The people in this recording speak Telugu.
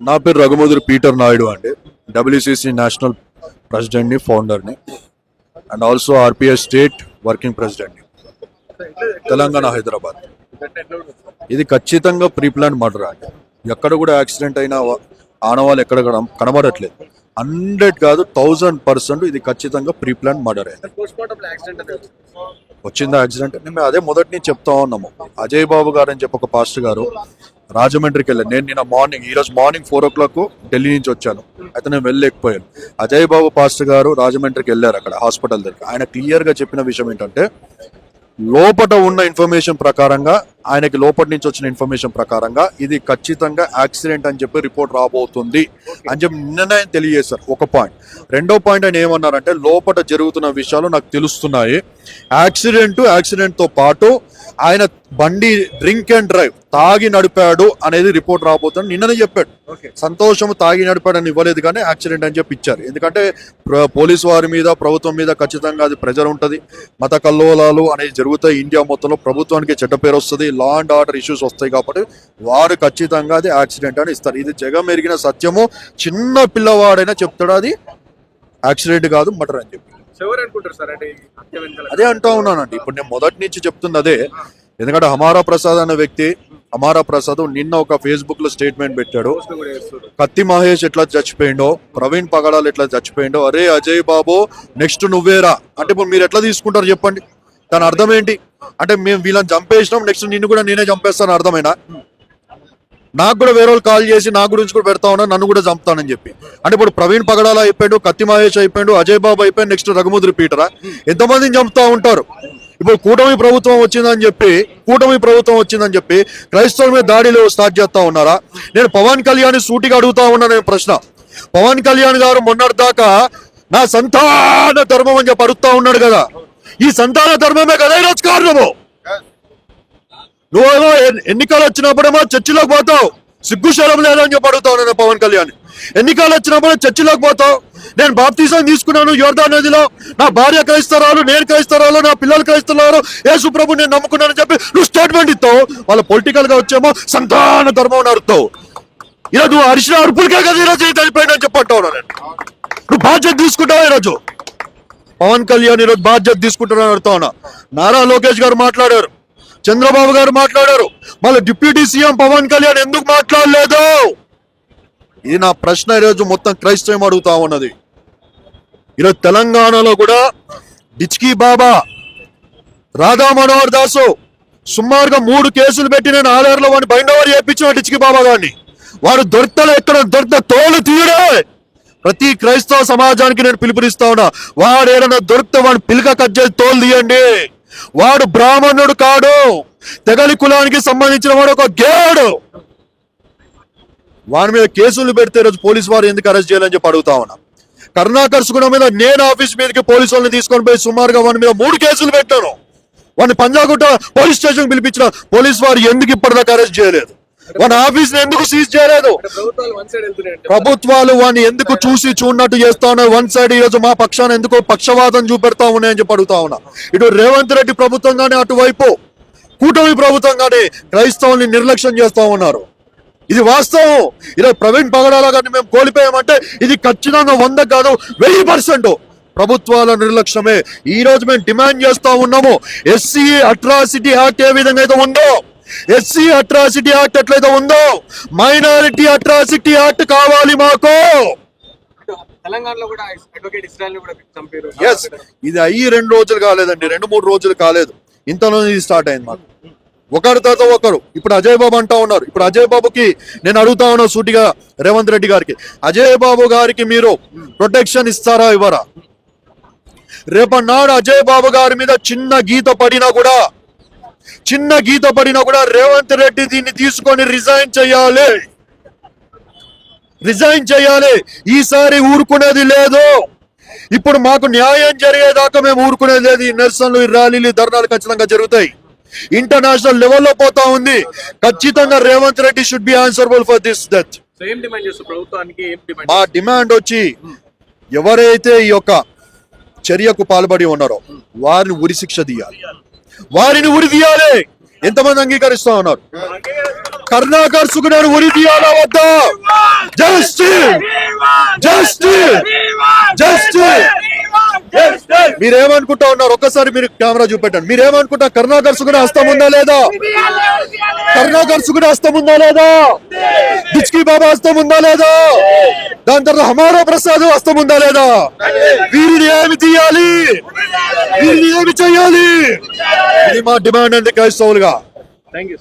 నా పేరు రఘుమధురు పీటర్ నాయుడు అండి. డబ్ల్యూసీసీ నేషనల్ ప్రెసిడెంట్ని, ఫౌండర్ని and also RPS state working ప్రెసిడెంట్ని, తెలంగాణ, హైదరాబాద్. ఇది ఖచ్చితంగా ప్రీ ప్లాన్ మర్డర్ అండి. ఎక్కడ కూడా యాక్సిడెంట్ అయిన ఆనవాళ్ళు ఎక్కడ కనబడట్లేదు. 100 కాదు 1000% ఇది ఖచ్చితంగా ప్రీ ప్లాన్ మర్డర్. వచ్చిందా యాక్సిడెంట్? మేము అదే మొదటి నుంచి చెప్తా ఉన్నాము. అజయ్ బాబు గారు అని చెప్పి ఒక పాస్టర్ గారు రాజమండ్రికి వెళ్ళాను. నేను నిన్న ఈరోజు మార్నింగ్ 4 o'clock ఢిల్లీ నుంచి వచ్చాను. అయితే నేను వెళ్ళలేకపోయాను. అజయ్ బాబు పాస్టర్ గారు రాజమండ్రికి వెళ్ళారు. అక్కడ హాస్పిటల్ దగ్గర ఆయన క్లియర్ గా చెప్పిన విషయం ఏంటంటే, లోపట ఉన్న ఇన్ఫర్మేషన్ ప్రకారంగా, ఆయనకి లోపటి నుంచి వచ్చిన ఇన్ఫర్మేషన్ ప్రకారంగా ఇది ఖచ్చితంగా యాక్సిడెంట్ అని చెప్పి రిపోర్ట్ రాబోతుంది అని చెప్పి నిన్ననే తెలియజేశారు. ఒక పాయింట్. రెండో పాయింట్ ఆయన ఏమన్నారంటే, లోపల జరుగుతున్న విషయాలు నాకు తెలుస్తున్నాయి. యాక్సిడెంట్ తో పాటు ఆయన బండి డ్రింక్ అండ్ డ్రైవ్, తాగి నడిపాడు అనేది రిపోర్ట్ రాబోతుంది నిన్ననే చెప్పాడు. సంతోషం తాగి నడిపాడని ఇవ్వలేదు, కానీ యాక్సిడెంట్ అని చెప్పి ఇచ్చారు. ఎందుకంటే పోలీసు వారి మీద, ప్రభుత్వం మీద ఖచ్చితంగా అది ప్రెజర్ ఉంటుంది. మత కల్లోలాలు అనేది జరుగుతాయి ఇండియా మొత్తంలో. ప్రభుత్వానికి చెడ్డ పేరు వస్తుంది, లా అండ్ ఆర్డర్ ఇష్యూస్ వస్తాయి. కాబట్టి వారు ఖచ్చితంగా అది యాక్సిడెంట్ అని ఇస్తారు. ఇది జగమెరిగిన సత్యము. చిన్న పిల్లవాడైనా చెప్తాడు అది యాక్సిడెంట్ కాదు, మర్డర్ అని చెప్పి. అదే అంటా ఉన్నానండి. ఇప్పుడు నేను మొదటి నుంచి చెప్తుంది అదే. ఎందుకంటే హమారా ప్రసాద్ అనే వ్యక్తి, హమారా ప్రసాద్ నిన్న ఒక ఫేస్బుక్ లో స్టేట్మెంట్ పెట్టాడు. కత్తి మహేష్ ఎట్లా చచ్చిపోయిండో, ప్రవీణ్ పగడాలు ఎట్లా చచ్చిపోయిండో, అరే అజయ్ బాబు నెక్స్ట్ నువ్వేరా అంటే ఇప్పుడు మీరు ఎట్లా తీసుకుంటారు చెప్పండి? దాని అర్థం ఏంటి? అంటే మేము వీళ్ళని చంపేసినాం, నెక్స్ట్ నిన్ను కూడా నేనే చంపేస్తాను అర్థమైనా? నాకు కూడా వేరే వాళ్ళు కాల్ చేసి నా గురించి కూడా పెడతా ఉన్నా, నన్ను కూడా చంపుతానని చెప్పి. అంటే ఇప్పుడు ప్రవీణ్ పగడాల అయిపోయాడు, కత్తి మహేష్ అయిపోయాడు, అజయ్ బాబు అయిపోయాడు, నెక్స్ట్ రఘుమధురు పీటరా? ఎంతమందిని చంపుతా ఉంటారు? ఇప్పుడు కూటమి ప్రభుత్వం వచ్చిందని చెప్పి క్రైస్తవుల మీద దాడిలో స్టార్ట్ చేస్తా ఉన్నారా? నేను పవన్ కళ్యాణ్ సూటిగా అడుగుతా ఉన్నా. నేను ప్రశ్న, పవన్ కళ్యాణ్ గారు మొన్నటిదాకా నా సంతాన ధర్మం అని చెప్పి అడుగుతా ఉన్నాడు కదా. ఈ సంతాన ధర్మమే కదా ఈరోజు కారణము. నువ్వేమో ఎన్నికలు వచ్చినప్పుడేమో చర్చిలోకి పోతావు, సిగ్గు శరం లేదని చెప్పి అడుగుతావు. నేను పవన్ కళ్యాణ్ ఎన్నికలు వచ్చినప్పుడు చర్చిలోకి పోతావు. నేను బాప్తిజం తీసుకున్నాను యోర్దాన్ నదిలో, నా భార్య క్రైస్తరాలు, నేను క్రైస్తరాలు, నా పిల్లలు క్రైస్తరాలు, యేసు ప్రభు నేను నమ్ముకున్నానని చెప్పి నువ్వు స్టేట్మెంట్ ఇస్తావు. వాళ్ళ పొలిటికల్ గా వచ్చేమో సంతాన ధర్మం అడుగుతావు. ఈరోజు నువ్వు అరిసిన అరుపులకే కదా ఈరోజు చనిపోయిందని చెప్పంటావు. నేను నువ్వు బాధ్యత తీసుకుంటావు. ఈరోజు పవన్ కళ్యాణ్ ఈరోజు బాధ్యత తీసుకుంటానని అడుగుతా ఉన్నా. నారా లోకేష్ గారు మాట్లాడారు, చంద్రబాబు గారు మాట్లాడారు, మళ్ళీ డిప్యూటీ సీఎం పవన్ కళ్యాణ్ ఎందుకు మాట్లాడలేదు? ఇది నా ప్రశ్న. ఈరోజు మొత్తం క్రైస్తవం అడుగుతా ఉన్నది. ఈరోజు తెలంగాణలో కూడా డిచ్కీ బాబా, రాధా మనోహర్ దాసు సుమారుగా 3 కేసులు పెట్టి నేను ఆలయాలో వాడిని బైండ్ ఓవర్ చేయించిన డిచ్కీ బాబా గారిని. వాడు దొరకలే, ఎక్కడ దొరికితే తోలు తీయడే. ప్రతి క్రైస్తవ సమాజానికి నేను పిలుపునిస్తా ఉన్నా, వాడు ఏదైనా దొరికితే వాడు పిలక కట్ చేసి తోలు తీయండి. వాడు బ్రాహ్మణుడు కాడు, తెగలి కులానికి సంబంధించిన వాడు ఒక గేడు. వాని మీద కేసులు పెడితే రోజు పోలీసు వారు ఎందుకు అరెస్ట్ చేయాలని చెప్పి అడుగుతా ఉన్నా. కరుణాకర్ సుగుణం మీద నేను ఆఫీస్ మీదకి పోలీసు వాళ్ళని తీసుకొని పోయి సుమారుగా వాని మీద 3 కేసులు పెట్టాను. వాడిని పంజాగుట్ట పోలీస్ స్టేషన్ పిలిపించిన పోలీసు వారు ఎందుకు ఇప్పటిదాకా అరెస్ట్ చేయలేదు? వాని ఆఫీస్ ఎందుకు సీజ్ చేయలేదు? ప్రభుత్వాలు వాడిని ఎందుకు చూడనట్టు చేస్తా ఉన్నాయి? వన్ సైడ్ ఈరోజు మా పక్షాన్ని ఎందుకు పక్షవాదం చూపెడతా ఉన్నాయని చెప్పి అడుగుతా ఉన్నా. ఇటు రేవంత్ రెడ్డి ప్రభుత్వం కానీ, అటువైపు కూటమి ప్రభుత్వం కానీ క్రైస్తవుల్ని నిర్లక్ష్యం చేస్తా ఉన్నారు. ఇది వాస్తవం. ఈరోజు ప్రవీణ్ పగడాల గారిని మేము కోల్పోయామంటే ఇది ఖచ్చితంగా 100 కాదు 1000% ప్రభుత్వాల నిర్లక్ష్యమే. ఈ రోజు మేము డిమాండ్ చేస్తా ఉన్నాము, ఎస్సీ అట్రాసిటీ యాక్ట్ ఏ విధంగా అయితే ఉందో, ఎస్సీ అట్రాసిటీ యాక్ట్ ఎట్లయితే ఉందో, మైనారిటీ అట్రాసిటీ యాక్ట్ కావాలి మాకు. ఇది అయ్యి 2 రోజులు కాలేదండి, 2-3 రోజులు కాలేదు. ఇంతలో ఇది స్టార్ట్ అయింది మాకు, ఒకరి తర్వాత ఒకరు. ఇప్పుడు అజయ్ బాబు అంటా ఉన్నారు. ఇప్పుడు అజయ్ బాబుకి నేను అడుగుతా ఉన్నా సూటిగా, రేవంత్ రెడ్డి గారికి, అజయ్ బాబు గారికి మీరు ప్రొటెక్షన్ ఇస్తారా, ఇవ్వరా? రేపన్నాడు అజయ్ బాబు గారి మీద చిన్న గీత పడినా కూడా రేవంత్ రెడ్డి దీన్ని తీసుకొని రిజైన్ చేయాలి. ఈసారి ఊరుకునేది లేదు. ఇప్పుడు మాకు న్యాయం జరిగేదాకా మేము ఊరుకునేది లేదు. ఈ నిరసనలు, ఈ ర్యాలీలు, ధర్నాలు ఖచ్చితంగా జరుగుతాయి. ఇంటర్నేషనల్ లెవెల్లో పోతా ఉంది. ఖచ్చితంగా Revanth Reddy should be answerable for this death. మా డిమాండ్ వచ్చి, ఎవరైతే ఈ యొక్క చర్యకు పాల్పడి ఉన్నారో వారిని ఉరి తీయాలి. ఎంతమంది అంగీకరిస్తా ఉన్నారు? కరుణాకర్ సుగుణాన్ని ఉరి తీయాలా వద్దా? Justice justice justice. మీరేమనుకుంటా ఉన్నారు? ఒక్కసారి మీరు కెమెరా చూపెట్టండి. మీరేమనుకుంటా? కరుణాకర్ సుగుణ హస్తం ఉందా లేదా? కరుణాకర్ సుగుణ హస్తం ఉందా లేదా? బిచ్కి బాబా హస్తం ఉందా లేదా? దాని తర్వాత హమారా ప్రసాద్ హస్తం ఉందా లేదా? వీరిని ఏమి తీయాలి? వీరిని ఏమి చేయాలి? ఇది మా డిమాండ్ అండి క్రైస్తవులుగా. Thank you.